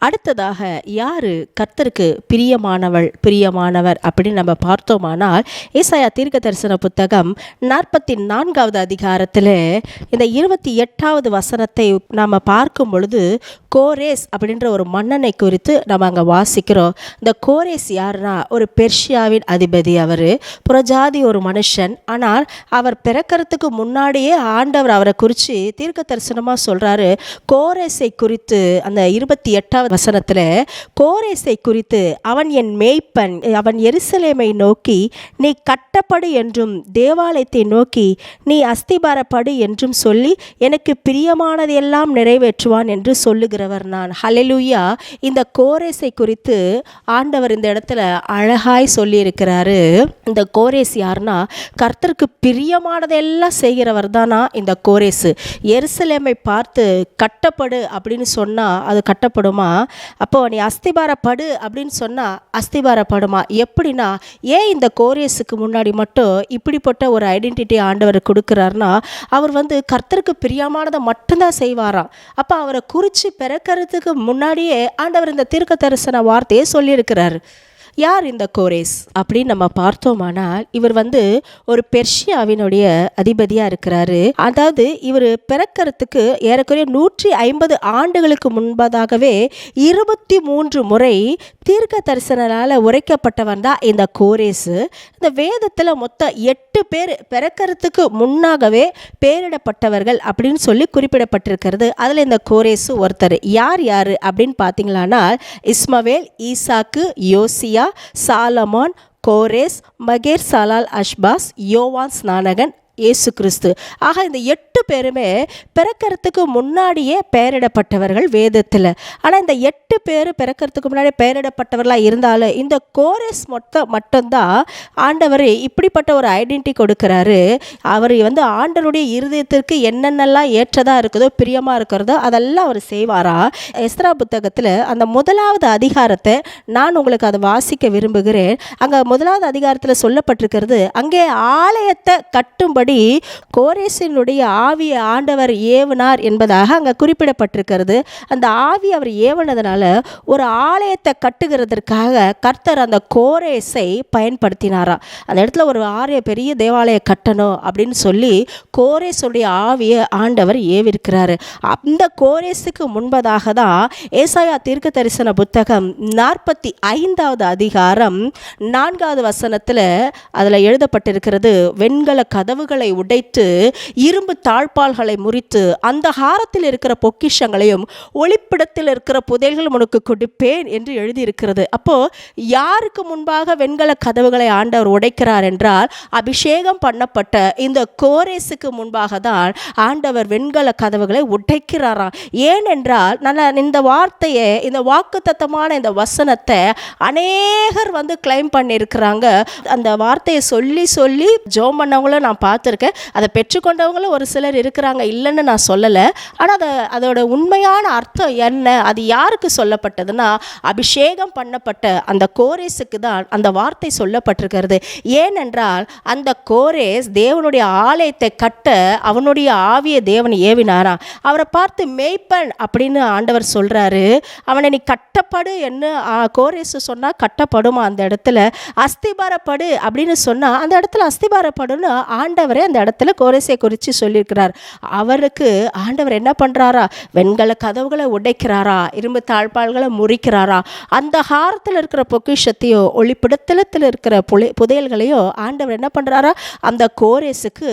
அடுத்ததாக யாரு கர்த்தருக்கு பிரியமானவர் அப்படின்னு நம்ம பார்த்தோமானால் ஏசாயா தீர்க்க தரிசன புத்தகம் 44வது அதிகாரத்தில் இந்த 28வது வசனத்தை நாம் பார்க்கும் பொழுது கோரேஸ் அப்படின்ற ஒரு மன்னனை குறித்து நம்ம அங்கே வாசிக்கிறோம். இந்த கோரேஸ் யாருன்னா ஒரு பெர்ஷியாவின் அதிபதி. அவர் புறஜாதி ஒரு மனுஷன். ஆனால் அவர் பிறக்கிறதுக்கு முன்னாடியே ஆண்டவர் அவரை குறித்து தீர்க்க தரிசனமாக சொல்கிறாரு. கோரேஸை குறித்து அந்த 28வது வசனத்தில் கோரேஸை குறித்து, அவன் என் மேய்ப்பன், அவன் எருசலேமை நோக்கி நீ கட்டப்படு என்றும் தேவாலயத்தை நோக்கி நீ அஸ்திபாரப்படு என்றும் சொல்லி எனக்கு பிரியமானதையெல்லாம் நிறைவேற்றுவான் என்று சொல்லுகிறவர் நான். ஹல்லேலூயா. இந்த கோரேஸை குறித்து ஆண்டவர் இந்த இடத்துல அழகாய் சொல்லியிருக்கிறாரு. இந்த கோரேஸ் யாருன்னா கர்த்தருக்கு பிரியமானதெல்லாம் செய்கிறவர் தானா இந்த கோரேஸ். எருசலேமை பார்த்து கட்டப்படு அப்படின்னு சொன்னால் அது கட்டப்படுமா? அப்போ நீ அஸ்திபாரப்படு அப்படின்னு சொன்னால் அஸ்திபாரப்படுமா? எப்படின்னா, ஏன் இந்த கோரேஸுக்கு முன்னாடி மட்டும் இப்படிப்பட்ட ஒரு ஐடென்டிட்டி ஆண்டவர் கொடுக்குறாருன்னா, அவர் கர்த்தருக்கு பிரியமானதை மட்டும்தான் செய்வாராம். அப்போ அவரை குறித்து பிறக்கிறதுக்கு முன்னாடியே ஆண்டவர் இந்த தீர்க்க தரிசன வார்த்தையை சொல்லியிருக்கிறார். யார் இந்த கோரேஸ் அப்படின்னு நம்ம பார்த்தோமானால், இவர் ஒரு பெர்ஷியாவினுடைய அதிபதியாக இருக்கிறாரு. அதாவது இவர் பிறக்கிறதுக்கு ஏறக்குறைய 150 ஆண்டுகளுக்கு முன்பதாகவே 23 முறை தீர்க்க தரிசனால் உரைக்கப்பட்டவன் தான் இந்த கோரேஸு. இந்த வேதத்தில் மொத்தம் 8 பேர் பிறக்கிறதுக்கு முன்னாகவே பேரிடப்பட்டவர்கள் அப்படின்னு சொல்லி குறிப்பிடப்பட்டிருக்கிறது. அதில் இந்த கோரேஸு ஒருத்தர். யார் அப்படின்னு பார்த்தீங்களானா, இஸ்மவேல், ஈசாக்கு, யோசியா, சாலமோன், கோரேஸ், மகேர் சாலால் அஷ்பாஸ், யோவான் ஸ்நானகன், இயேசு கிறிஸ்து. ஆக இந்த 8 பேருமே பிறக்கிறதுக்கு முன்னாடியே பெயரிடப்பட்டவர்கள் வேதத்தில். ஆனால் இந்த 8 பேர் பிறக்கிறதுக்கு முன்னாடியே பெயரிடப்பட்டவர்களாக இருந்தாலும் இந்த கோரேஸ் மட்டும்தான் ஆண்டவர் இப்படிப்பட்ட ஒரு ஐடென்டிட்டி கொடுக்குறாரு. அவர் ஆண்டவருடைய இருதயத்திற்கு என்னென்னலாம் ஏற்றதாக இருக்குதோ, பிரியமாக இருக்கிறதோ அதெல்லாம் அவர் செய்வாரா. எஸ்ரா புத்தகத்தில் அந்த 1வது அதிகாரத்தை நான் உங்களுக்கு அதை வாசிக்க விரும்புகிறேன். அங்கே 1வது அதிகாரத்தில் சொல்லப்பட்டிருக்கிறது, அங்கே ஆலயத்தை கட்டும்படி கோரேசினுடைய ஆவியை ஆண்டவர் ஏவினார் என்பதாக அங்கே குறிப்பிடப்பட்டிருக்கிறது. அந்த ஆவி அவர் ஏவனதுனால ஒரு ஆலயத்தை கட்டுகிறதற்காக கர்த்தர் அந்த கோரேஸை பயன்படுத்தினாராம். அந்த இடத்துல ஒரு பெரிய தேவாலயம் கட்டணும் அப்படின்னு சொல்லி கோரேஸுடைய ஆவியை ஆண்டவர் ஏவிருக்கிறாரு. அந்த கோரேஸுக்கு முன்பதாக தான் ஏசாயா தீர்க்க தரிசன புத்தகம் 45வது அதிகாரம் 4வது வசனத்தில் அதில் எழுதப்பட்டிருக்கிறது, வெண்கல கதவுகளை உடைத்து இரும்பு தாழ்பால்களை முறித்து அந்த ஹாரத்தில் இருக்கிற பொக்கிஷங்களையும் ஒளிப்பிடத்தில் இருக்கிற புதையல்களும் உனக்கு கொடுப்பேன் என்று எழுதியிருக்கிறது. அப்போ யாருக்கு முன்பாக வெண்கல கதவுகளை ஆண்டவர் உடைக்கிறார் என்றால், அபிஷேகம் பண்ணப்பட்ட இந்த கோரேஸுக்கு முன்பாக தான் ஆண்டவர் வெண்கல கதவுகளை உடைக்கிறாராம். ஏனென்றால் இந்த வார்த்தையை, இந்த வாக்குத்தத்தமான இந்த வசனத்தை அநேகர் கிளைம் பண்ணியிருக்கிறாங்க. அந்த வார்த்தையை சொல்லி சொல்லி ஜோம் பண்ணவங்களும் நான் பார்த்துருக்கேன். அதை பெற்றுக்கொண்டவங்களும் ஒரு சிலர் இருக்கிறாங்க, இல்லைன்னு நான் சொல்லலை. ஆனால் அதோட உண்மையான அர்த்தம் என்ன, அது யாருக்கு சொல்லப்பட்டதுன்னா, அபிஷேகம் பண்ணப்பட்ட அந்த கோரேஸுக்கு தான் அந்த வார்த்தை சொல்லப்பட்டிருக்கிறது. ஏனென்றால் அந்த கோரேஸ் தேவனுடைய ஆலயத்தை கட்ட அவனுடைய ஆவியை தேவன் ஏவினாரா. அவரை பார்த்து மேய்ப்பன் அப்படின்னு ஆண்டவர் சொல்கிறாரு. அவனை நீ கட்டப்படு என்ன கோரேஸ் சொன்னால் கட்டப்படுமா? அந்த இடத்துல அஸ்திபாரப்படு அப்படின்னு சொன்னால் அந்த இடத்துல அஸ்திபாரப்படுன்னு ஆண்டவரே அந்த இடத்துல கோரேஸை குறித்து சொல்லியிருக்கிறார். அவருக்கு ஆண்டவர் என்ன பண்ணுறாரா? வெண்கல கதவுகளை உடைக்கிறாரா, இரும்பு தாழ்பால்களை முறிக்கிறாரா, அந்த ஹாரத்தில் இருக்கிற பொக்கிஷத்தையோ ஒளிப்பிடத்தில் இருக்கிற புதையல்களையோ ஆண்டவர் என்ன பண்ணுறாரா? அந்த கோரேஸுக்கு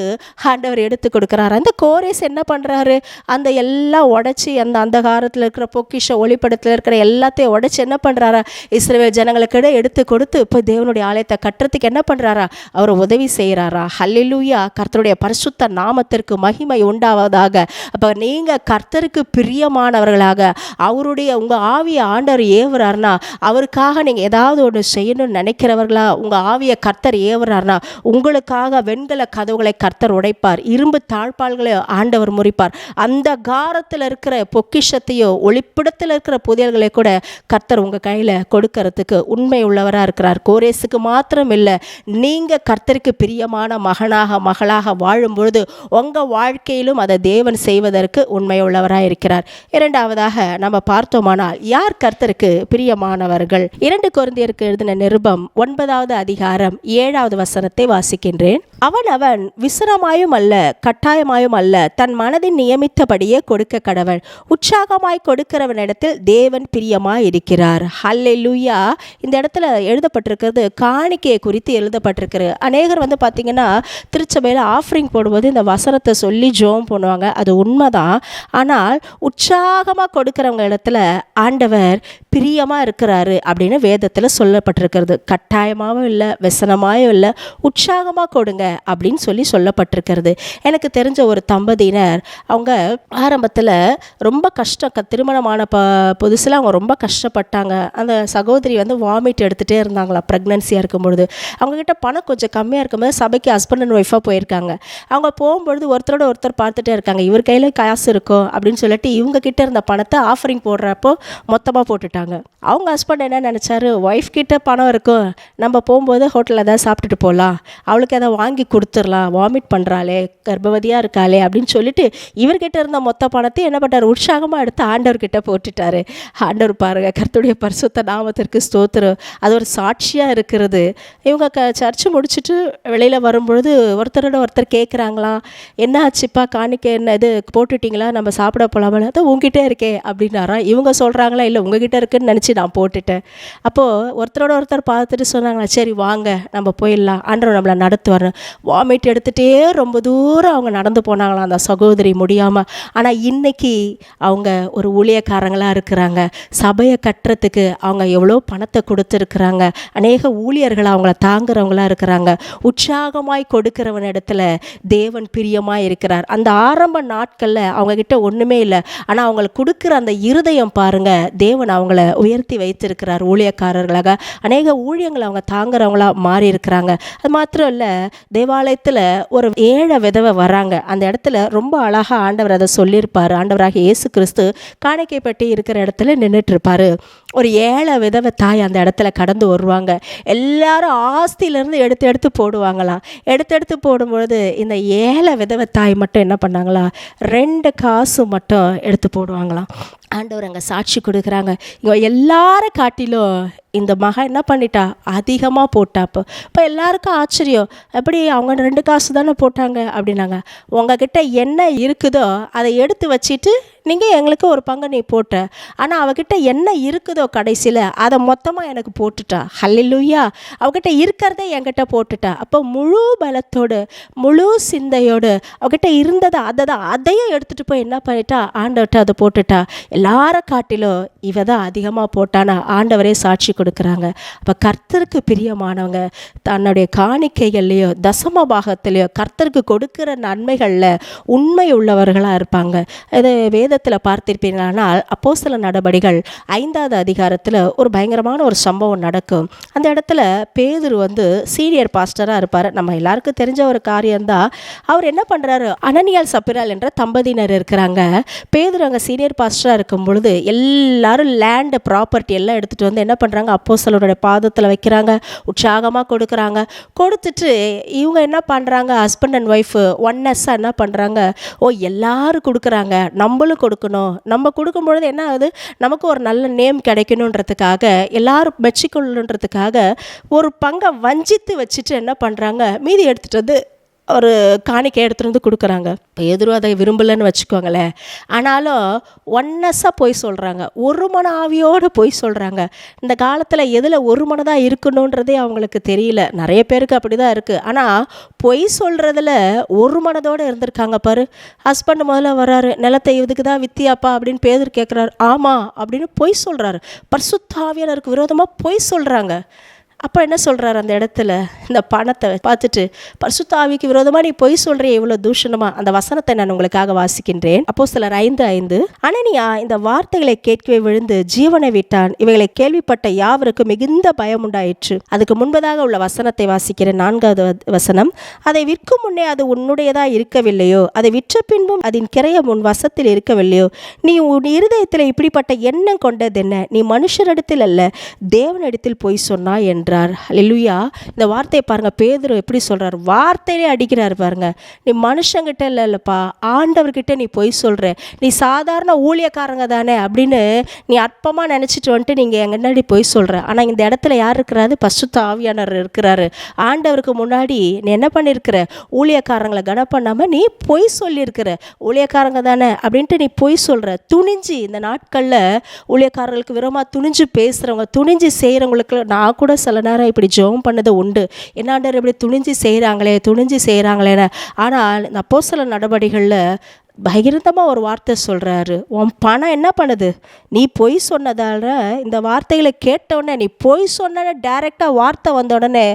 ஆண்டவர் எடுத்து கொடுக்குறாரா. அந்த கோரேஸ் என்ன பண்ணுறாரு? அந்த எல்லாம் உடைச்சி அந்த ஹாரத்தில் இருக்கிற பொக்கிஷம் ஒளிப்படத்தில் இருக்கிற எல்லாத்தையும் உடைச்சி என்ன பண்ணுறாரா? இஸ்ரவேல் ஜனங்களுக்கு எடுத்து கொடுத்து இப்போ தேவனுடைய ஆலயத்தை கட்டுறதுக்கு என்ன பண்ணுறாரா? அவர் உதவி செய்கிறாரா. ஹல்லேலூயா. கர்த்தருடைய பரிசுத்த நாமத்திற்கு மகிமை உண்டாவதாக. அப்போ நீங்கள் கர்த்தருக்கு பிரியமானவர்களாக அவருடைய உங்கள் ஆவியை ஆண்டவர் ஏவுறாருனா, அவருக்காக நீங்கள் ஏதாவது ஒன்று செய்யணும்னு நினைக்கிறவர்களா, உங்கள் ஆவியை கர்த்தர் ஏவுறாருனா உங்களுக்காக வெண்கல கதவுகளை கர்த்தர் உடைப்பார், இரும்பு தாழ்பால்களை ஆண்டவர் முறிப்பார். அந்த காரத்தில் இருக்கிற பொக்கிஷத்தையோ ஒளிப்பிடத்தில் இருக்கிற புதையல்களை கூட கர்த்தர் உங்கள் கையில் கொடுக்கறதுக்கு உண்மை உள்ளவராக இருக்கிறார். கோரேஸுக்கு மாத்திரம் இல்லை, நீங்கள் கர்த்தருக்கு பிரியமான மகனாக மகளாக வாழும்பொழுது உங்கள் வாழ்க்கையிலும் அதை தேவன் செய்வதற்கு உண்மையுள்ளவராக இருக்கிறார். இரண்டாவதாக நம்ம பார்த்தோமானால் யார் கர்த்தருக்கு பிரியமானவர்கள்? 2 கொரிந்தியருக்கு எழுதின நிருபம் 9வது அதிகாரம் 7வது வசனத்தை வாசிக்கின்றேன். அவன் விசிரமாயும் அல்ல கட்டாயமாயும் அல்ல, தன் மனதின் நியமித்தபடியே கொடுக்க கடவன். உற்சாகமாய் கொடுக்கிறவனிடத்தில் தேவன் பிரியமாய் இருக்கிறார். ஹல்லேலூயா. இந்த இடத்துல எழுதப்பட்டிருக்கிறது காணிக்கையை குறித்து எழுதப்பட்டிருக்கிறது. அநேகர் பார்த்தீங்கன்னா திருச்சபையில் ஆஃபரிங் போடும்போது இந்த வசனத்தை சொல்லி ஜெபம் பண்ணுவாங்க. அது உண்மைதான். ஆனால் உற்சாகமாக கொடுக்கிறவங்க இடத்துல ஆண்டவர் பிரியமாக இருக்கிறாரு அப்படின்னு வேதத்தில் சொல்லப்பட்டிருக்கிறது. கட்டாயமாகவும் இல்லை, व्यसனமாயும் இல்லை, உற்சாகமாக கொடுங்க அப்படின்னு சொல்லப்பட்டிருக்கிறது. எனக்கு தெரிஞ்ச ஒரு தம்பதியினர், அவங்க ஆரம்பத்தில் ரொம்ப கஷ்டம், திருமணமான புதுசில் அவங்க ரொம்ப கஷ்டப்பட்டாங்க. அந்த சகோதரி வாமிட் எடுத்துகிட்டே இருந்தாங்களா ப்ரெக்னன்சியாக இருக்கும்பொழுது. அவங்கக்கிட்ட பணம் கொஞ்சம் கம்மியாக இருக்கும்போது சபைக்கு ஹஸ்பண்ட் அண்ட் ஒய்ஃபாக போயிருக்காங்க. அவங்க போகும்பொழுது ஒருத்தரோட ஒருத்தர் பார்த்துட்டே இருக்காங்க, இவர் கையில் காசு இருக்கும் அப்படின்னு சொல்லிட்டு இவங்க கிட்ட இருந்த பணத்தை ஆஃபரிங் போடுறப்போ மொத்தமாக போட்டுட்டாங்க. அவங்க ஹஸ்பண்ட் என்ன நினச்சாரு, ஒய்ஃப் கிட்ட பணம் இருக்கும், நம்ம போகும்போது ஹோட்டலில் ஏதாவது சாப்பிட்டுட்டு போகலாம், அவளுக்கு எதாவது வாங்கி கொடுத்துடலாம், வாமிட் பண்ணுறாளே, கர்ப்பவதியாக இருக்காளே அப்படின்னு சொல்லிட்டு இவர்கிட்ட இருந்த மொத்த பணத்தை என்ன பண்ணார், உற்சாகமாக எடுத்து ஆண்டவர்கிட்ட போட்டுட்டாரு. ஆண்டவர் பாருங்கள், கர்த்தருடைய பரிசுத்த நாமத்திற்கு ஸ்தோத்திரம். அது ஒரு சாட்சியாக இருக்கிறது. இவங்க சர்ச்சு முடிச்சுட்டு வெளியில் வரும்பொழுது ஒருத்தரோட ஒருத்தர் கேட்குறாங்களாம், என்ன ஆச்சுப்பா, காணிக்க என்ன இது போட்டுட்டிங்களா, நம்ம சாப்பிட போகலாமா, அது உங்ககிட்ட இருக்கே அப்படின்னாரா. இவங்க சொல்கிறாங்களா, இல்லை உங்ககிட்ட இருக்குன்னு நினச்சி நான் போட்டுட்டேன். அப்போது ஒருத்தரோட ஒருத்தர் பார்த்துட்டு சொன்னாங்களா, சரி வாங்க நம்ம போயிடலாம், ஆண்டவர் நம்மளை நடத்துவார். வாமிட் எடுத்துகிட்டே ரொம்ப தூரம் அவங்க நடந்து போனாங்களாம் அந்த சகோதரி முடியாமல். ஆனால் இன்றைக்கி அவங்க ஒரு ஊழியக்காரங்களாக இருக்கிறாங்க. சபையை கட்டுறதுக்கு அவங்க எவ்வளோ பணத்தை கொடுத்துருக்குறாங்க. அநேக ஊழியர்கள் அவங்கள தாங்குறவங்களாக இருக்கிறாங்க. உற்சாகமாய் கொடுக்கிறவனிடத்துல தேவன் பிரியமாக இருக்கிறார். அந்த ஆரம்ப நாட்களில் அவங்கக்கிட்ட ஒன்றுமே இல்லை, ஆனால் அவங்களுக்கு கொடுக்குற அந்த இருதயம் பாருங்கள், தேவன் அவங்கள உயர்த்தி வைத்திருக்கிறார். ஊழியக்காரர்களாக அநேக ஊழியங்களை அவங்க தாங்குறவங்களாக மாறி இருக்கிறாங்க. அது மாத்திரம் இல்லை, தேவாலயத்தில் ஒரு ஏழை விதவை வராங்க. அந்த இடத்துல ரொம்ப அழகாக ஆண்டவர் அதை சொல்லியிருப்பார். ஆண்டவராக இயேசு கிறிஸ்து காணிக்கை பெட்டி இருக்கிற இடத்துல நின்றுட்டு இருப்பார். ஒரு ஏழை விதவை தாய் அந்த இடத்துல கடந்து வருவாங்க. எல்லாரும் ஆஸ்தியிலேருந்து எடுத்து போடுவாங்களாம். எடுத்து போடும்பொழுது இந்த ஏழை விதவை தாய் மட்டும் என்ன பண்ணாங்களா, 2 காசு மட்டும் எடுத்து போடுவாங்களாம். ஆண்டவர் அங்கே சாட்சி கொடுக்குறாங்க, இங்கே எல்லாரை காட்டிலும் இந்த மகன் என்ன பண்ணிட்டா, அதிகமாக போட்டா. இப்போ எல்லாருக்கும் ஆச்சரியம், எப்படி அவங்க 2 காசு தானே போட்டாங்க அப்படின்னாங்க. உங்ககிட்ட என்ன இருக்குதோ அதை எடுத்து வச்சுட்டு நீங்கள் எங்களுக்கு ஒரு பங்கு நீ போட்ட, ஆனால் அவகிட்ட என்ன இருக்குதோ கடைசியில் அதை மொத்தமாக எனக்கு போட்டுட்டா. ஹல்லேலூயா. அவகிட்ட இருக்கிறதே என்கிட்ட போட்டுட்டா. அப்போ முழு பலத்தோடு முழு சிந்தையோடு அவகிட்ட இருந்ததை அதையும் எடுத்துகிட்டு போய் என்ன பண்ணிட்டா, ஆண்டவர்கிட்ட அதை போட்டுட்டா. எல்லாரை காட்டிலும் இவ தான் அதிகமாக போட்டானா ஆண்டவரே சாட்சி கொடுக்குறாங்க. அப்போ கர்த்தருக்கு பிரியமானவங்க தன்னுடைய காணிக்கைகள்லையோ தசம பாகத்திலையோ கர்த்தருக்கு கொடுக்குற நன்மைகளில் உண்மை உள்ளவர்களாக இருப்பாங்க. இது வேதத்தில் பார்த்திருப்பீங்களானால் அப்போஸ்தல நடபடிகள் 5வது அதிகாரத்தில் ஒரு பயங்கரமான ஒரு சம்பவம் நடக்கும். அந்த இடத்துல பேதுரு சீனியர் பாஸ்டராக இருப்பார். நம்ம எல்லாருக்கும் தெரிஞ்ச ஒரு காரியம்தான். அவர் என்ன பண்ணுறாரு, அனனியால் சப்பிரால் என்ற தம்பதியினர் இருக்கிறாங்க. பேதுரு அங்கே சீனியர் பாஸ்டராக இருக்கும் பொழுது எல்லாரும் லேண்டு ப்ராப்பர்ட்டி எல்லாம் எடுத்துகிட்டு என்ன பண்ணுறாங்க, அப்போஸ்தலருடைய பாதத்தில் வைக்கிறாங்க, உற்சாகமாக கொடுக்குறாங்க. கொடுத்துட்டு இவங்க என்ன பண்ணுறாங்க, ஹஸ்பண்ட் அண்ட் ஒய்ஃபு ஒன்னஸ்ஸாக என்ன பண்ணுறாங்க, எல்லாரும் கொடுக்குறாங்க, நம்மளும் கொடுக்கணும். நம்ம கொடுக்கும்பொழுது என்ன ஆகுது, நமக்கு ஒரு நல்ல நேம் கிடைக்கணுன்றதுக்காக, எல்லாரும் மெச்சிக்கொள்ளணுன்றதுக்காக ஒரு பங்கை வஞ்சித்து வச்சுட்டு என்ன பண்ணுறாங்க, மீதி எடுத்துகிட்டு ஒரு காணிக்கை எடுத்துகிட்டு கொடுக்குறாங்க. எதிரும் அதை விரும்பலைன்னு வச்சுக்கோங்களேன். ஆனாலும் ஒன்னஸாக போய் சொல்கிறாங்க, ஒரு மன ஆவியோடு போய் சொல்கிறாங்க. இந்த காலத்தில் எதில் ஒரு மனதாக இருக்கணுன்றதே அவங்களுக்கு தெரியல. நிறைய பேருக்கு அப்படி தான் இருக்குது. ஆனால் பொய் சொல்கிறதுல ஒரு மனதோடு இருந்திருக்காங்க பாரு. ஹஸ்பண்ட் முதல்ல வர்றாரு, நிலத்தை இதுக்கு தான் வித்தியாப்பா அப்படின்னு பேதுரு கேட்குறாரு. ஆமாம் அப்படின்னு பொய் சொல்கிறாரு. பரிசுத்த ஆவியானவருக்கு விரோதமாக பொய் சொல்கிறாங்க. அப்போ என்ன சொல்கிறார், அந்த இடத்துல இந்த பணத்தை பார்த்துட்டு, பரிசுத்த ஆவிக்கு விரோதமாக நீ பொய் சொல்கிறே, இவ்வளோ தூஷணமாக. அந்த வசனத்தை நான் உங்களுக்காக வாசிக்கின்றேன். அப்போஸ்தலர் 5:5. அனனியா இந்த வார்த்தைகளை கேட்கவே விழுந்து ஜீவனை விட்டான். இவைகளை கேள்விப்பட்ட யாவருக்கு மிகுந்த பயம் உண்டாயிற்று. அதுக்கு முன்பதாக உள்ள வசனத்தை வாசிக்கிறேன். 4வது வசனம். அதை விற்கும் முன்னே அது உன்னுடையதா இருக்கவில்லையோ, அதை விற்ற பின்பும் அதன் கிரயம் உன் வசத்தில் இருக்கவில்லையோ, நீ உன் இருதயத்தில் இப்படிப்பட்ட எண்ணம் கொண்டதென்ன, நீ மனுஷரிடத்தில் அல்ல தேவனிடத்தில் பொய் சொன்னாய் என்று என்றார். ஹல்லேலூயா. இந்த வார்த்தையை பாருங்கள், பேதுரு எப்படி சொல்கிறார், வார்த்தையிலே அடிக்கிறார் பாருங்கள். நீ மனுஷங்கிட்ட இல்லைப்பா, ஆண்டவர்கிட்ட நீ பொய் சொல்கிற, நீ சாதாரண ஊழியக்காரங்க தானே அப்படின்னு நீ அற்பமாக நினச்சிட்டு வந்துட்டு நீங்கள் எங்கள் முன்னாடி பொய் சொல்கிற. ஆனால் இந்த இடத்துல யார் இருக்கிறாரு? பரிசுத்த ஆவியானவர் இருக்கிறாரு. ஆண்டவருக்கு முன்னாடி நீ என்ன பண்ணியிருக்கிற? ஊழியக்காரங்களை கனம் பண்ணாமல் நீ பொய் சொல்லியிருக்கிற. ஊழியக்காரங்க தானே அப்படின்ட்டு நீ பொய் சொல்கிற. துணிஞ்சு இந்த நாட்களில் ஊழியக்காரர்களுக்கு விரோதமாக துணிஞ்சு பேசுகிறவங்க, துணிஞ்சு செய்கிறவங்களுக்கு நான் கூட சில நேரம் இப்படி ஜெபம் பண்ணது உண்டு. என்னாண்டர் இப்படி துணிஞ்சு செய்கிறாங்களேன்னு. ஆனால் இந்த அப்போஸ்தலர் நடவடிக்கைகளில் பகிரந்தமாக ஒரு வார்த்தை சொல்கிறாரு, உன் பணம் என்ன பண்ணுது? நீ பொய் சொன்னதால இந்த வார்த்தைகளை கேட்டவுடனே, நீ பொய் சொன்ன டைரெக்டாக வார்த்தை வந்த உடனே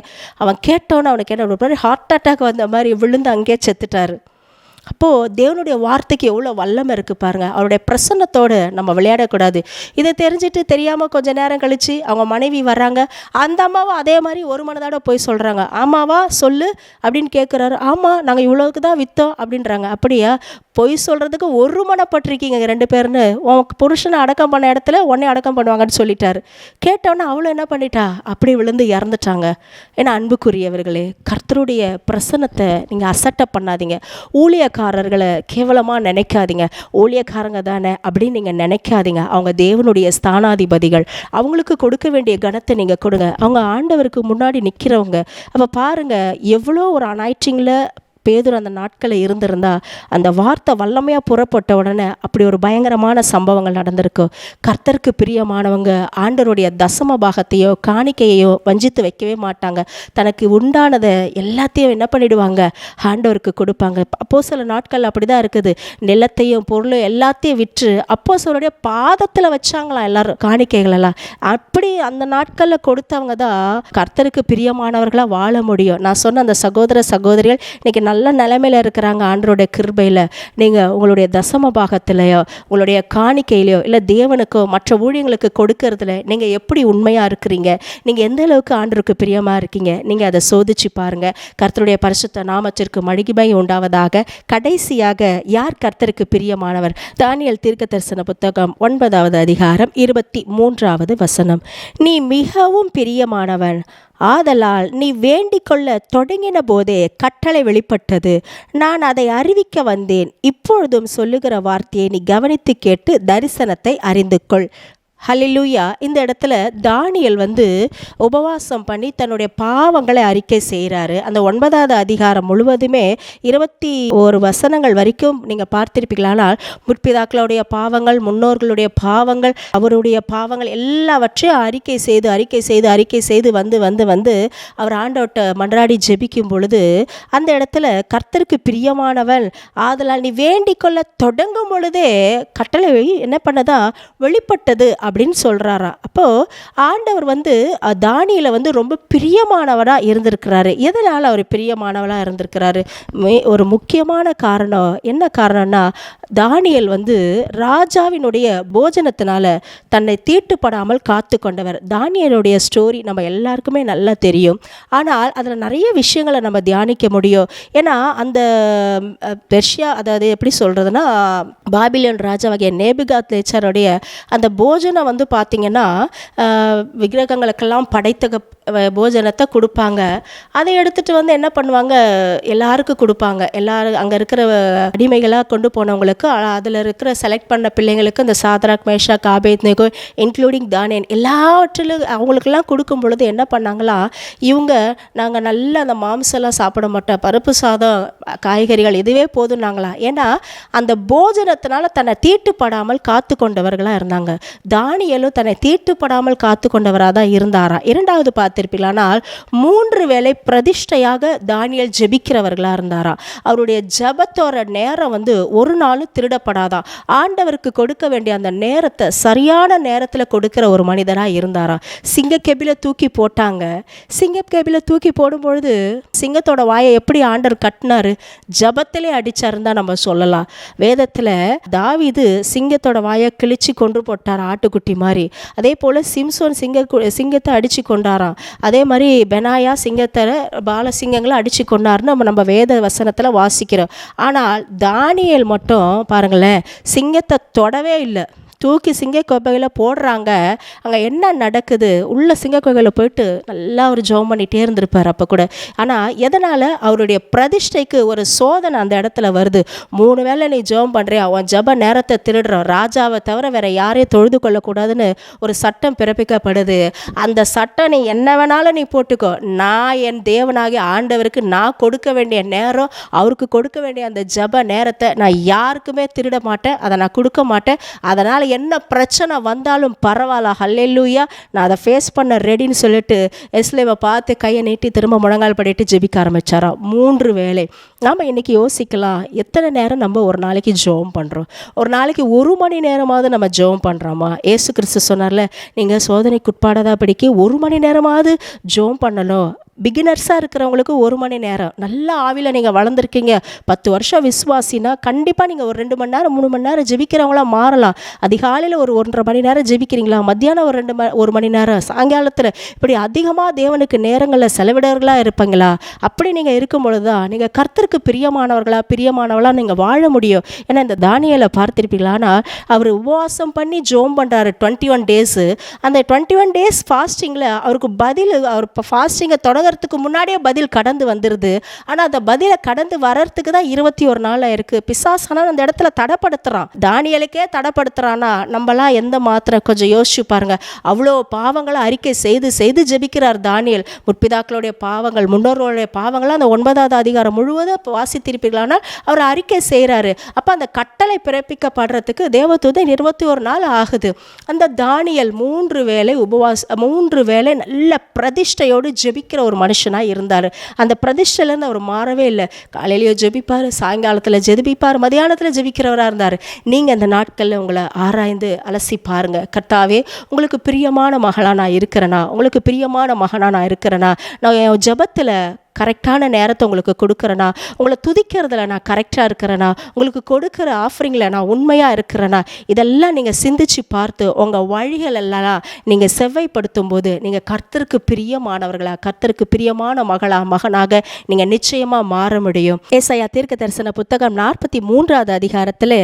அவன் கேட்டவுடனே அவனுக்கு என்ன ஹார்ட் அட்டாக் வந்த மாதிரி விழுந்து அங்கேயே செத்துட்டார். அப்போது தேவனுடைய வார்த்தைக்கு எவ்வளோ வல்லமை இருக்குது பாருங்கள். அவருடைய பிரசன்னத்தோடு நம்ம விளையாடக்கூடாது. இதை தெரிஞ்சுட்டு தெரியாமல் கொஞ்சம் நேரம் கழித்து அவங்க மனைவி வர்றாங்க. அந்த அம்மாவும் அதே மாதிரி ஒரு மனதோட போய் சொல்கிறாங்க. ஆமாவா சொல்லு அப்படின்னு கேட்குறாரு. ஆமாம், நாங்கள் இவ்வளோவுக்கு தான் விற்றோம் அப்படின்றாங்க. அப்படியா? பொய் சொல்கிறதுக்கு ஒரு மனப்பட்டிருக்கீங்க 2 பேர்னு. உன் புருஷனை அடக்கம் பண்ண இடத்துல உடனே அடக்கம் பண்ணுவாங்கன்னு சொல்லிட்டாரு. கேட்டோன்னே அவளும் என்ன பண்ணிட்டா? அப்படி விழுந்து இறந்துட்டாங்க. ஏன்னா அன்புக்குரியவர்களே, கர்த்தருடைய பிரசன்னத்தை நீங்கள் அசட்டை பண்ணாதீங்க. ஊழியக்காரர்களை கேவலமாக நினைக்காதீங்க. ஊழியக்காரங்க தானே அப்படின்னு நீங்கள் நினைக்காதீங்க. அவங்க தேவனுடைய ஸ்தானாதிபதிகள். அவங்களுக்கு கொடுக்க வேண்டிய கனத்தை நீங்கள் கொடுங்க. அவங்க ஆண்டவருக்கு முன்னாடி நிற்கிறவங்க. அப்போ பாருங்கள், எவ்வளோ ஒரு அனாய்டிங்கில் பேதுரு அந்த நாட்களில் இருந்திருந்தா அந்த வார்த்தை வல்லமையாக புறப்பட்ட உடனே அப்படி ஒரு பயங்கரமான சம்பவங்கள் நடந்திருக்கும். கர்த்தருக்கு பிரியமானவங்க ஆண்டவருடைய தசம பாகத்தையோ காணிக்கையோ வஞ்சித்து வைக்கவே மாட்டாங்க. தனக்கு உண்டானதை எல்லாத்தையும் என்ன பண்ணிடுவாங்க? ஆண்டவருக்கு கொடுப்பாங்க. அப்போஸ்தலர் நாட்கள் அப்படி தான் இருக்குது. நிலத்தையும் பொருளும் எல்லாத்தையும் விற்று அப்போஸ்தலருடைய பாதத்தில் வச்சாங்களாம் எல்லாரும் காணிக்கைகளெல்லாம். அப்படி அந்த நாட்களில் கொடுத்தவங்க தான் கர்த்தருக்கு பிரியமானவர்களாக வாழ முடியும். நான் சொன்ன அந்த சகோதர சகோதரிகள் இன்னைக்கு நல்ல நிலைமையில் இருக்கிறாங்க. ஆண்டவருடைய கிருபையில் நீங்கள் உங்களுடைய தசம பாகத்திலையோ உங்களுடைய காணிக்கையிலையோ இல்லை தேவனுக்கோ மற்ற ஊழியங்களுக்கு கொடுக்கறதுல நீங்கள் எப்படி உண்மையாக இருக்கிறீங்க? நீங்கள் எந்த அளவுக்கு ஆண்டவருக்கு பிரியமாக இருக்கீங்க? நீங்கள் அதை சோதிச்சு பாருங்கள். கர்த்தருடைய பரிசுத்த நாமத்திற்கு மகிமை உண்டாவதாக. கடைசியாக, யார் கர்த்தருக்கு பிரியமானவர்? தானியேல் தீர்க்கதரிசன புத்தகம் 9வது அதிகாரம் 23வது வசனம். நீ மிகவும் பிரியமானவன், ஆதலால் நீ வேண்டிக் கொள்ள தொடங்கின போதே கட்டளை வெளிப்பட்டது. நான் அதை அறிவிக்க வந்தேன். இப்பொழுதும் சொல்லுகிற வார்த்தையை நீ கவனித்து கேட்டு தரிசனத்தை அறிந்து கொள். ஹல்லேலூயா. இந்த இடத்துல தானியேல் உபவாசம் பண்ணி தன்னுடைய பாவங்களை அறிக்கை செய்கிறாரு. அந்த 9வது அதிகாரம் முழுவதுமே 21 வசனங்கள் வரைக்கும் நீங்கள் பார்த்திருப்பீங்களானால் முற்பிதாக்களுடைய பாவங்கள், முன்னோர்களுடைய பாவங்கள், அவருடைய பாவங்கள் எல்லாவற்றையும் அறிக்கை செய்து வந்து அவர் ஆண்டவர்கிட்ட மன்றாடி ஜெபிக்கும் பொழுது அந்த இடத்துல கர்த்தருக்கு பிரியமானவன் ஆதலால் நீ வேண்டிக் கொள்ள தொடங்கும் பொழுதே கட்டளை என்ன பண்ணதா வெளிப்பட்டது அப்படின்னு சொல்கிறாராம். அப்போது ஆண்டவர் தானியேலை ரொம்ப பிரியமானவராக இருந்திருக்கிறாரு. எதனால் அவர் பிரியமானவராக இருந்திருக்கிறாரு? ஒரு முக்கியமான காரணம் என்ன காரணம்னா, தானியேல் ராஜாவினுடைய போஜனத்தினால தன்னை தீட்டுப்படாமல் காத்து கொண்டவர். தானியேலுடைய ஸ்டோரி நம்ம எல்லாருக்குமே நல்லா தெரியும். ஆனால் அதில் நிறைய விஷயங்களை நம்ம தியானிக்க முடியும். ஏன்னா அந்த பெர்ஷியா, அதாவது எப்படி சொல்கிறதுனா பாபிலோன் ராஜாவாகிய நேபுகாத்நேச்சாருடைய அந்த போஜனம் பார்த்திங்கன்னா விக்கிரகங்களுக்கெல்லாம் படைத்த போஜனத்தை கொடுப்பாங்க. அதை எடுத்துகிட்டு என்ன பண்ணுவாங்க? எல்லாருக்கும் கொடுப்பாங்க. எல்லாரும் அங்கே இருக்கிற அடிமைகளாக கொண்டு போனவங்களுக்கு, அதில் இருக்கிற செலக்ட் பண்ண பிள்ளைங்களுக்கு இந்த சாத்ராக், மேஷாக், ஆபேத்நேகோ இன்க்ளூடிங் தானியேல் எல்லாவற்றிலும் அவங்களுக்கெல்லாம் கொடுக்கும் பொழுது என்ன பண்ணாங்களா, இவங்க நாங்கள் நல்லா அந்த மாம்சம்லாம் சாப்பிட மாட்டோம், பருப்பு சாதம், காய்கறிகள் இதுவே போதும்னாங்களா. ஏன்னா அந்த போஜனத்தினால தன்னை தீட்டுப்படாமல் காத்து கொண்டவர்களாக இருந்தாங்க. தானியேலும் தன்னை தீட்டுப்படாமல் காத்து கொண்டவராக தான் இருந்தாரா. இரண்டாவது பார்த்திருப்பீங்களானால் 3 வேளை பிரதிஷ்டையாக தானியேல் ஜெபிக்கிறவர்களாக இருந்தாரா. அவருடைய ஜெபத்தோட நேரம் ஒரு நாளும் திருடப்படாதான். ஆண்டவருக்கு கொடுக்க வேண்டிய அந்த நேரத்தை சரியான நேரத்தில் கொடுக்கிற ஒரு மனிதராக இருந்தாரா. சிங்கக்கெபில தூக்கி போட்டாங்க. சிங்கக்கெபில தூக்கி போடும்பொழுது சிங்கத்தோட வாயை எப்படி ஆண்டவர் கட்டினாரு? ஜெபத்திலே அடிச்சாருன்னு தான் நம்ம சொல்லலாம். வேதத்தில் தாவீது சிங்கத்தோட வாயை கிழிச்சு கொன்று போட்டார், ஆட்டுக்குட்டி மாதிரி. அதே போல் சிம்சோன் சிங்கத்தை அடித்து கொண்டாராம். அதே மாதிரி பெனாயா பாலசிங்கங்களை அடித்து கொண்டாருன்னு நம்ம வேத வசனத்தில் வாசிக்கிறோம். ஆனால் தானியேல் மட்டும் பாருங்களேன், சிங்கத்தை தொடவே இல்லை. தூக்கி சிங்கக்கோப்பையில் போடுறாங்க. அங்கே என்ன நடக்குது? உள்ள சிங்கக்கோப்பையில் போயிட்டு நல்லா ஒரு ஜெபம் பண்ணிகிட்டே இருந்திருப்பார் அப்போ கூட. ஆனால் எதனால்? அவருடைய பிரதிஷ்டைக்கு ஒரு சோதனை அந்த இடத்துல வருது. 3 வேளை நீ ஜெபம் பண்ணுறியா, அவன் ஜெப நேரத்தை திருடுறான், ராஜாவை தவிர வேற யாரையும் தொழுது கொள்ளக்கூடாதுன்னு ஒரு சட்டம் பிறப்பிக்கப்படுது. அந்த சட்டம் நீ என்ன வேணாலும் நீ போட்டுக்கோ, நான் என் தேவனாகிய ஆண்டவருக்கு நான் கொடுக்க வேண்டிய நேரம், அவருக்கு கொடுக்க வேண்டிய அந்த ஜெப நேரத்தை நான் யாருக்குமே திருட மாட்டேன், அதை நான் கொடுக்க மாட்டேன். அதனால் என்ன பிரச்சனை வந்தாலும் பரவாயில்ல, ஹல்லேலூயா, நான் அதை ஃபேஸ் பண்ண ரெடின்னு சொல்லிட்டு எஸ்லேமை பார்த்து கையை நீட்டி திரும்ப முழங்கால் படிட்டு ஜெபிக்க ஆரம்பிச்சாராம் 3 வேளை. நாம் இன்றைக்கி யோசிக்கலாம், எத்தனை நேரம் நம்ம ஒரு நாளைக்கு ஜெபம் பண்ணுறோம்? ஒரு நாளைக்கு 1 மணி நேரமாவது நம்ம ஜெபம் பண்ணுறோமா? ஏசு கிறிஸ்து சொன்னார்ல, நீங்கள் சோதனைக்குட்பாடாத படிக்க 1 மணி நேரமாவது ஜெபம் பண்ணணும். பிகினர்ஸாக இருக்கிறவங்களுக்கு 1 மணி நேரம், நல்ல ஆவியில் நீங்கள் வளர்ந்துருக்கீங்க, 10 வருஷம் விசுவாசினா கண்டிப்பாக நீங்கள் ஒரு 2 மணி நேரம் 3 மணி நேரம் ஜெபிக்கிறவங்களாம் மாறலாம். அதிகாலையில் ஒரு 1.5 மணி நேரம் ஜெபிக்கிறீங்களா, மத்தியானம் ஒரு 1 மணி நேரம், சாயங்காலத்தில் இப்படி அதிகமாக தேவனுக்கு நேரங்களில் செலவிடர்களாக இருப்பீங்களா? அப்படி நீங்கள் இருக்கும் பொழுது தான் நீங்கள் கர்த்தருக்கு பிரியமானவர்களாக நீங்கள் வாழ முடியும். ஏன்னா இந்த தானியேலை பார்த்திருப்பீங்களானா, அவர் உபவாசம் பண்ணி ஜெபம் பண்ணுறாரு 21 டேஸு. அந்த 21 டேஸ் ஃபாஸ்டிங்கில் அவருக்கு பதில், அவர் இப்போ ஃபாஸ்டிங்கை தொடங்கிறதுக்கு முன்னாடியே பதில் கடந்து வந்துடுது. ஆனால் அந்த பதிலை கடந்து வர்றதுக்கு தான் 21 நாள் ஆயிருக்கு. பிசாசான அந்த இடத்துல தடைப்படுத்துகிறான். தானியேலுக்கே தடைப்படுத்துகிறான்னா நம்மளாம் எந்த மாத்திரம் கொஞ்சம் யோசிச்சு பாருங்க. அவ்வளோ பாவங்களை அறிக்கை செய்து ஜெபிக்கிறார் தானியேல். முற்பிதாக்களுடைய பாவங்கள், முன்னோர்களுடைய பாவங்கள்லாம் அந்த 9வது அதிகாரம் முழுவதும் வாசித்திருப்பீர்களானால் அவர் அறிக்கை செய்கிறாரு. அப்போ அந்த கட்டளை பிறப்பிக்கப்படுறதுக்கு தேவதூதன் 21 நாள் ஆகுது. அந்த தானியேல் 3 வேளை 3 வேளை நல்ல பிரதிஷ்டையோடு ஜெபிக்கிற ஒரு மனுஷனாக இருந்தார். அந்த பிரதிஷ்டையிலேருந்து அவர் மாறவே இல்லை. காலையிலேயோ ஜெபிப்பார், சாயங்காலத்தில் ஜெபிப்பார், மதியானத்தில் ஜெபிக்கிறவராக இருந்தார். நீங்கள் அந்த நாட்களில் உங்களை ஆராய்ந்து அலசி பாருங்கள். கர்த்தாவே, உங்களுக்கு பிரியமான மகளாக நான் இருக்கிறேனா, உங்களுக்கு பிரியமான மகனாக நான் இருக்கிறேனா, நான் என் ஜெபத்தில் கரெக்டான நேரத்தை உங்களுக்கு கொடுக்குறேனா, உங்களை துதிக்கிறதுல நான் கரெக்டாக இருக்கிறேனா, உங்களுக்கு கொடுக்குற ஆஃபரிங்கில் நான் உண்மையாக இருக்கிறேனா, இதெல்லாம் நீங்கள் சிந்திச்சு பார்த்து உங்கள் வழிகள் எல்லாம் நீங்கள் செவ்வாய்ப்படுத்தும் போது நீங்கள் கர்த்தருக்கு பிரியமானவர்களாக, கர்த்தருக்கு பிரியமான மகனாக நீங்கள் நிச்சயமாக மாற முடியும். ஏசாயா தீர்க்க தரிசன புத்தகம் 43வது அதிகாரத்தில்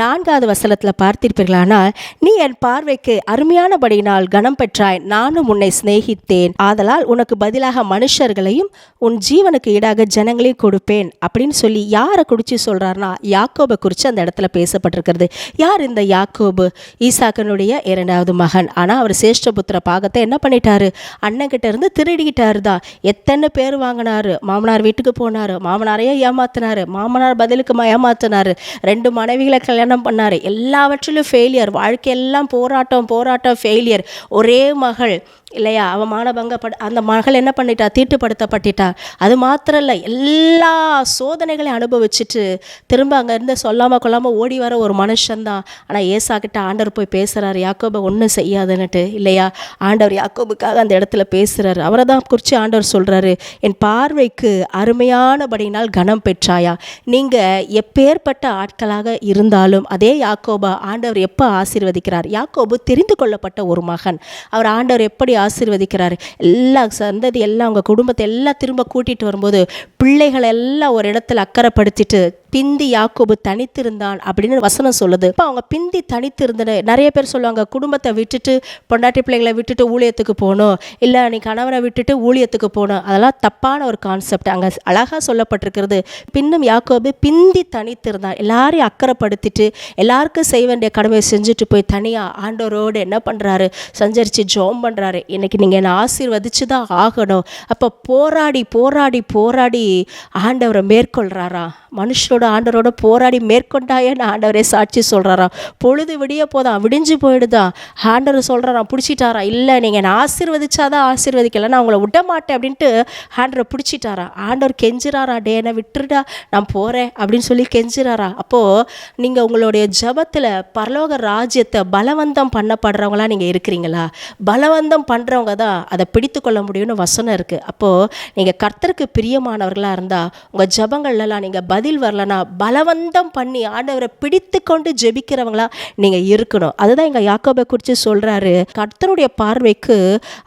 4வது வசனத்தில் பார்த்திருப்பீர்களானால், நீ என் பார்வைக்கு அருமையானபடியினால் கனம் பெற்றாய், நானும் உன்னை சிநேகித்தேன், ஆதலால் உனக்கு பதிலாக மனுஷர்களையும் உன் ஜீவனுக்கு ஈடாக ஜனங்களையும் கொடுப்பேன் அப்படின்னு சொல்லி யாரை குறித்து சொல்கிறாருன்னா, யாக்கோபை குறித்து அந்த இடத்துல பேசப்பட்டிருக்கிறது. யார் இந்த யாக்கோபு? ஈசாக்கனுடைய 2வது மகன். ஆனால் அவர் சேஷ்டபுத்திர பாகத்தை என்ன பண்ணிட்டாரு? அண்ணன்கிட்ட இருந்து திருடிக்கிட்டாரு தான். எத்தனை பேர் வாங்கினாரு? மாமனார் வீட்டுக்கு போனார், மாமனாரையே ஏமாத்தினார், மாமனார் பதிலுக்கு ஏமாத்தினார், 2 மனைவிகளை கல்யாணம் பண்ணார், எல்லாவற்றிலும் ஃபெயிலியர், வாழ்க்கையெல்லாம் போராட்டம் ஃபெயிலியர். ஒரே மகள் இல்லையா, அவமானபங்கப்பட அந்த மகள் என்ன பண்ணிட்டா? தீட்டுப்படுத்தப்பட்டுட்டா. அது மாத்திரம் இல்லை, எல்லா சோதனைகளையும் அனுபவிச்சுட்டு திரும்ப அங்கேருந்து சொல்லாமல் கொள்ளாமல் ஓடி வர ஒரு மனுஷன்தான். ஆனால் ஏசாக்கிட்ட ஆண்டவர் போய் பேசுகிறார், யாக்கோபை ஒன்றும் செய்யாதுன்னுட்டு இல்லையா. ஆண்டவர் யாக்கோபுக்காக அந்த இடத்துல பேசுகிறார். அவரை தான் குறித்து ஆண்டவர் சொல்கிறாரு, என் பார்வைக்கு அருமையானபடினால் கனம் பெற்றாயா. நீங்கள் எப்பேற்பட்ட ஆட்களாக இருந்தாலும் அதே யாக்கோபா ஆண்டவர் எப்போ ஆசீர்வதிக்கிறார்? யாக்கோபு தெரிந்து கொள்ளப்பட்ட ஒரு மகன். அவர் ஆண்டவர் எப்படி ஆசீர்வதிக்கிறார்? எல்லா சந்ததி எல்லாம் அவங்க குடும்பத்தை எல்லாம் திரும்ப கூட்டிகிட்டு வரும்போது பிள்ளைகள் எல்லாம் ஒரு இடத்துல அக்கறைப்படுத்திட்டு பிந்தி யாக்கோபு தனித்திருந்தான் அப்படின்னு வசனம் சொல்லுது. இப்போ அவங்க பிந்தி தனித்திருந்தன. நிறைய பேர் சொல்லுவாங்க, குடும்பத்தை விட்டுட்டு பொண்டாட்டி பிள்ளைங்களை விட்டுட்டு ஊழியத்துக்கு போகணும், இல்லை நீ கணவனை விட்டுட்டு ஊழியத்துக்கு போகணும். அதெல்லாம் தப்பான ஒரு கான்செப்ட். அங்கே அழகாக சொல்லப்பட்டிருக்கிறது, பின்னும் யாக்கோபு பிந்தி தனித்திருந்தான். எல்லாரையும் அக்கறைப்படுத்திட்டு எல்லாருக்கும் செய்ய வேண்டிய கடமையை செஞ்சுட்டு போய் தனியாக ஆண்டவரோடு என்ன பண்ணுறாரு? சஞ்சரித்து ஜெபம் பண்ணுறாரு. இன்னைக்கு நீங்கள் என்னை ஆசீர்வதிச்சு தான் ஆகணும். அப்போ போராடி ஆண்டவரை மேற்கொள்கிறாரா? மனுஷரோட ஆண்டவரோட போராடி மேற்கொண்டாயேன்னு ஆண்டவரே சாட்சி சொல்கிறாராம். பொழுது விடிய போதான், விடிஞ்சு போயிடுதான். ஆண்டவர் சொல்கிறாராம், பிடிச்சிட்டாரா? இல்லை, நீங்கள் என்னை ஆசீர்வதிச்சாதான் ஆசீர்வதிக்கலை, நான் உங்களை விட மாட்டேன் அப்படின்ட்டு ஆண்டவரை பிடிச்சிட்டாரா. ஆண்டவர் கெஞ்சுறாரா, டே என்னை விட்டுருடா, நான் போகிறேன் அப்படின்னு சொல்லி கெஞ்சுறாரா. அப்போது நீங்கள் உங்களுடைய ஜபத்தில் பரலோக ராஜ்யத்தை பலவந்தம் பண்ணப்படுறவங்களா நீங்கள் இருக்கிறீங்களா? பலவந்தம் பண்ணுறவங்க தான் அதை பிடித்து கொள்ள முடியும்னு வசனம் இருக்குது. அப்போது நீங்கள் கர்த்தருக்கு பிரியமானவர்களாக இருந்தால் உங்கள் ஜபங்கள்லாம் நீங்கள் பதில் வரலன்னா ஆனால் பலவந்தம் பண்ணி ஆண்டவரை பிடித்து கொண்டு ஜெபிக்கிறவங்களா நீங்கள் இருக்கணும். அதுதான் எங்கள் யாக்கோபை குறித்து சொல்கிறாரு. கர்த்தருடைய பார்வைக்கு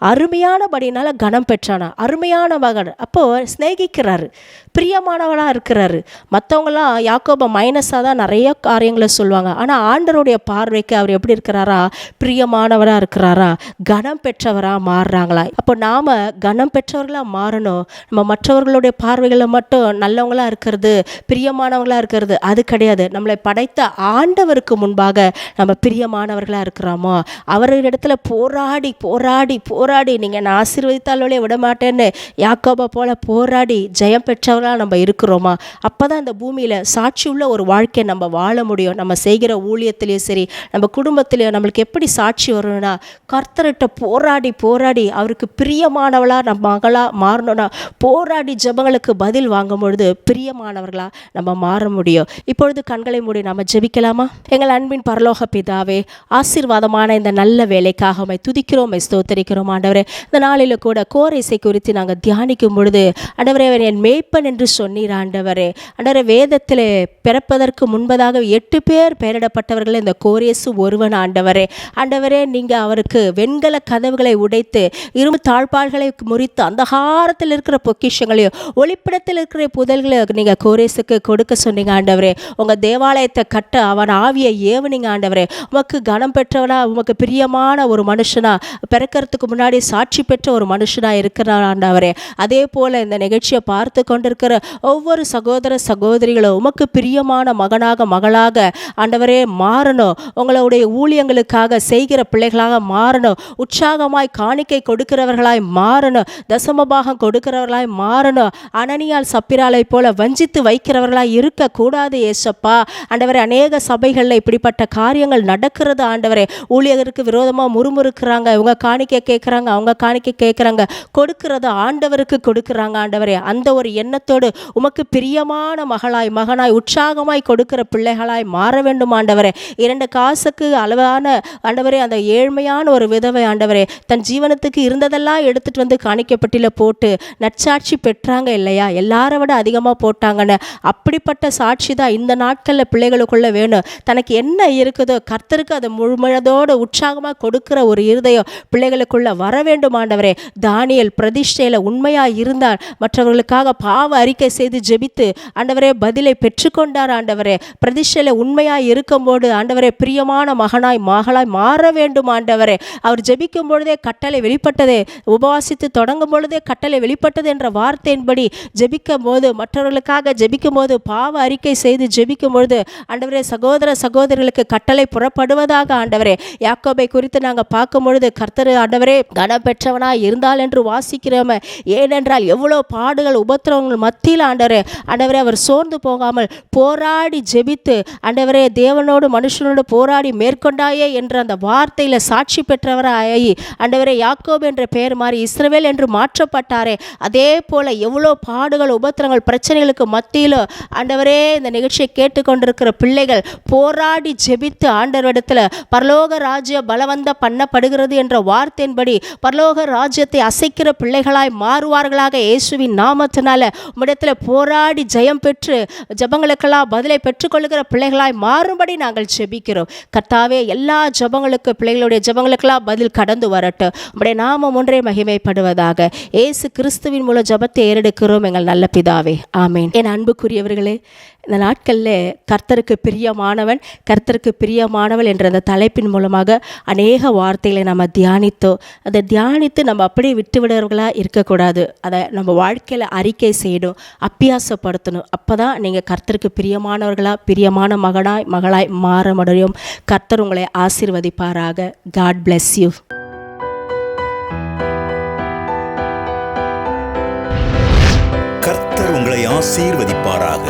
அருமையானபடினால கனம் பெற்றானா, அருமையான மகன். அப்போது ஸ்நேகிக்கிறாரு, பிரியமானவனாக இருக்கிறாரு. மற்றவங்களாம் யாக்கோபை மைனஸாக தான் நிறைய காரியங்களை சொல்லுவாங்க. ஆனால் ஆண்டவருடைய பார்வைக்கு அவர் எப்படி இருக்கிறாரா, பிரியமானவராக இருக்கிறாரா, கனம் பெற்றவராக மாறுறாங்களா. அப்போ நாம் கனம் பெற்றவர்களாக மாறணும். நம்ம மற்றவர்களுடைய பார்வைகளை மட்டும் நல்லவங்களாக இருக்கிறது, பிரியமானவங்களாக இருக்கிறது அது கிடையாது. நம்மளை படைத்த ஆண்டவருக்கு முன்பாக நம்ம பிரியமானவர்களாக இருக்கிறோமோ, அவரிடத்துல போராடி போராடி போராடி நீங்கள் நான் ஆசீர்வதித்தாலே விட மாட்டேன்னு யாக்கோபை போல போராடி ஜெயம் பெற்றவர்களாக நம்ம இருக்கிறோமா, அப்போ தான் இந்த பூமியில் சாட்சி உள்ள ஒரு வாழ்க்கையை நம்ம வாழ முடியும். நம்ம செய்கிற ஊழியத்திலேயும் சரி, நம்ம குடும்பத்திலேயும் நம்மளுக்கு எப்படி சாட்சி வரணும்னா, கர்த்தர்கிட்ட போராடி போராடி அவருக்கு பிரியமானவளாக நம்ம மகளாக மாறணும்னா, போராடி ஜெபங்களுக்கு பதில் வாங்கும் பொழுது பிரியமானவர்களாக நம்ம மாற முடியும். இப்பொழுது கண்களை மூடி நம்ம ஜெபிக்கலாமா? எங்கள் அன்பின் பரலோக பிதாவே, ஆசீர்வாதமான இந்த நல்ல வேலைக்காக உம்மை துதிக்கிறோம், ஸ்தோத்தரிக்கிறோம். ஆண்டவரே, இந்த நாளில் கூட கோரேசை குறித்து நாங்கள் தியானிக்கும் பொழுது ஆண்டவரே, என் மேய்ப்பன் என்று சொன்னீர். ஆண்டவரே, ஆண்டவரே, வேதத்தில் பிறப்பதற்கு முன்பதாக 8 பேர் பெயரிடப்பட்டவர்கள் இந்த கோரேசு ஒருவன். ஆண்டவரே, ஆண்டவரே, நீங்கள் அவருக்கு வெண்கல கதவுகளை உடைத்து இரும்பு தாழ்பால்களை முறித்து அந்தகாரத்தில் இருக்கிற பொக்கிஷங்களையும் ஒளிப்பிடத்தில் இருக்கிற புதல்களை நீங்கள் கோரேசுக்கு கொடுக்க சொன்னீங்க. ஆண்டவரே, உங்கள் தேவாலயத்தை கட்ட அவன் ஆவியை ஏவுனீங்க. ஆண்டவரே, உமக்கு கனம் பெற்றவனா, உமக்கு பிரியமான ஒரு மனுஷனா, பிறக்கிறதுக்கு முன்னாடி சாட்சி பெற்ற ஒரு மனுஷனா இருக்கிறான். ஆண்டவரே, அதே போல் இந்த நிகழ்ச்சியை பார்த்து கொண்டிருக்கிற ஒவ்வொரு சகோதர சகோதரிகளும் உமக்கு பிரியமான மகனாக மகளாக ஆண்டவரே மாறணும். உங்களுடைய ஊழியங்களுக்காக செய்கிற பிள்ளைகளாக மாறணும். உற்சாகமாய் காணிக்கை கொடுக்கிறவர்களாய் மாறணும். தசமபாகம் கொடுக்கிறவர்களாய் மாறணும். அனனியால் சப்பிராலை போல வஞ்சித்து வைக்கிறவர்களாய் இருக்கக்கூடாது. ஏசப்பா, ஆண்டவரே, அநேக சபைகளில் இப்படிப்பட்ட காரியங்கள் நடக்கிறது. ஆண்டவரே, ஊழியருக்கு விரோதமாக முறுமுறுக்கிறாங்க, இவங்க காணிக்கை கேட்குறாங்க, அவங்க காணிக்கை கேட்குறாங்க, கொடுக்கிறத ஆண்டவருக்கு கொடுக்குறாங்க. ஆண்டவரே, அந்த ஒரு எண்ணத்தோடு உமக்கு பிரியமான மகளாய் மகனாய் உற்சாகமாய் கொடுக்கிற பிள்ளைகளாய் மாற வேண்டும். ஆண்டவரே, 2 காசுக்கு அளவான ஆண்டவரே அந்த ஏழ்மையான ஒரு விதவை ஆண்டவரே தன் ஜீவனத்துக்கு இருந்ததெல்லாம் எடுத்துட்டு வந்து காணிக்கப்பட்டில போட்டு நற்சாட்சி பெற்றாங்க இல்லையா, எல்லாரை விட அதிகமாக போட்டாங்கன்னு. அப்படிப்பட்ட சாட்சி தான் இந்த நாட்களில் பிள்ளைகளுக்குள்ள வேணும். தனக்கு என்ன இருக்குதோ கர்த்தருக்கு அதை முழுமனதோடு உற்சாகமாக கொடுக்கிற ஒரு இருதயம் பிள்ளைகளுக்குள்ள வர வேண்டும். ஆண்டவரே, தானியேல் பிரதிஷ்டையில் உண்மையாக இருந்தால் மற்றவர்களுக்காக பாவ அறிக்கை செய்து ஜெபித்து ஆண்டவரே பதிலை பெற்றுக்கொண்டார். ஆண்டவரே, பிரதிஷ்டையில் உண்மையாக இருக்கும்போது ஆண்டவரே பிரியமான மகனாய் மகளாய் மாற வேண்டும். ஆண்டவரே, அவர் ஜெபிக்கும் பொழுதே கட்டளை வெளிப்பட்டதே, உபவாசித்து தொடங்கும் பொழுதே கட்டளை வெளிப்பட்டது என்ற வார்த்தையின்படி ஜெபிக்கும் போது, மற்றவர்களுக்காக ஜெபிக்கும் போது, பாவ அறிக்கை செய்து ஜெபிக்கும் பொழுது ஆண்டவரே சகோதர சகோதரிகளுக்கு கட்டளை புறப்படுவதாக. ஆண்டவரே, யாக்கோபை குறித்து நாங்கள் பார்க்கும் பொழுது கர்த்தர் ஆண்டவரே கனம் பெற்றவனாய் இருந்தால் என்று வாசிக்கிறோமே. ஏனென்றால் எவ்வளோ பாடுகள் உபத்திரவங்கள் மத்தியில் ஆண்டவரே ஆண்டவரே அவர் சோர்ந்து போகாமல் போராடி ஜெபித்து ஆண்டவரே தேவனோடு மனுஷனோடு போராடி மேற்கொண்டாயே என்ற அந்த வார்த்தையில் சாட்சி பெற்றவராய் ஆண்டவரே யாக்கோபு என்ற பெயர் மாறி இஸ்ரவேல் என்று மாற்றப்பட்டாரே. அதே போல எவ்வளோ பாடுகள் உபத்திரங்கள் பிரச்சனைகளுக்கு மத்தியில் ஆண்டவரே இந்த நிகழ்ச்சியை கேட்டுக்கொண்டிருக்கிற பிள்ளைகள் போராடி ஜெபித்து ஆண்டவரிடத்தில் பரலோக ராஜ்ய பலவந்த பண்ணப்படுகிறது என்ற வார்த்தையின்படி பரலோக ராஜ்யத்தை அசைக்கிற பிள்ளைகளாய் மாறுவார்களாக இயேசுவின் நாமத்தினால உம்மிடத்தில் போராடி ஜெயம் பெற்று ஜெபங்களுக்கெல்லாம் பதிலை பெற்றுக்கொள்ளுகிற பிள்ளைகளாய் மாறும்படி நாங்கள் ஜெபிக்கிறோம். கர்த்தாவே, எல்லா ஜெபங்களுக்கு பிள்ளைகளுடைய ஜெபங்களுக்கெல்லாம் பதில் கடந்து வரட்டும். உம்முடைய நாமம் ஒன்றே மகிமைப்படுவதாக. இயேசு கிறிஸ்துவின் மூலம் ஜெபத்தை ஏறெடுக்கிறோம் எங்கள் நல்ல பிதாவே, ஆமேன். என் அன்புக்குரியவர்களே, இந்த நாட்களில் கர்த்தருக்கு பிரியமானவன் கர்த்தருக்கு பிரியமானவள் என்ற அந்த தலைப்பின் மூலமாக அநேக வார்த்தைகளை நம்ம தியானித்தோம். அதை தியானித்து நம்ம அப்படியே விட்டுவிடுறவர்களாக இருக்கக்கூடாது. அதை நம்ம வாழ்க்கையில் அறிக்கை செய்யணும், அப்பியாசப்படுத்தணும். அப்போ தான் நீங்கள் கர்த்தருக்கு பிரியமானவர்களாக பிரியமான மகனாய் மகளாய் மாற முடியும். கர்த்தர் உங்களை ஆசீர்வதிப்பாராக. God bless you. கர்த்தர் உங்களை ஆசீர்வதிப்பாராக.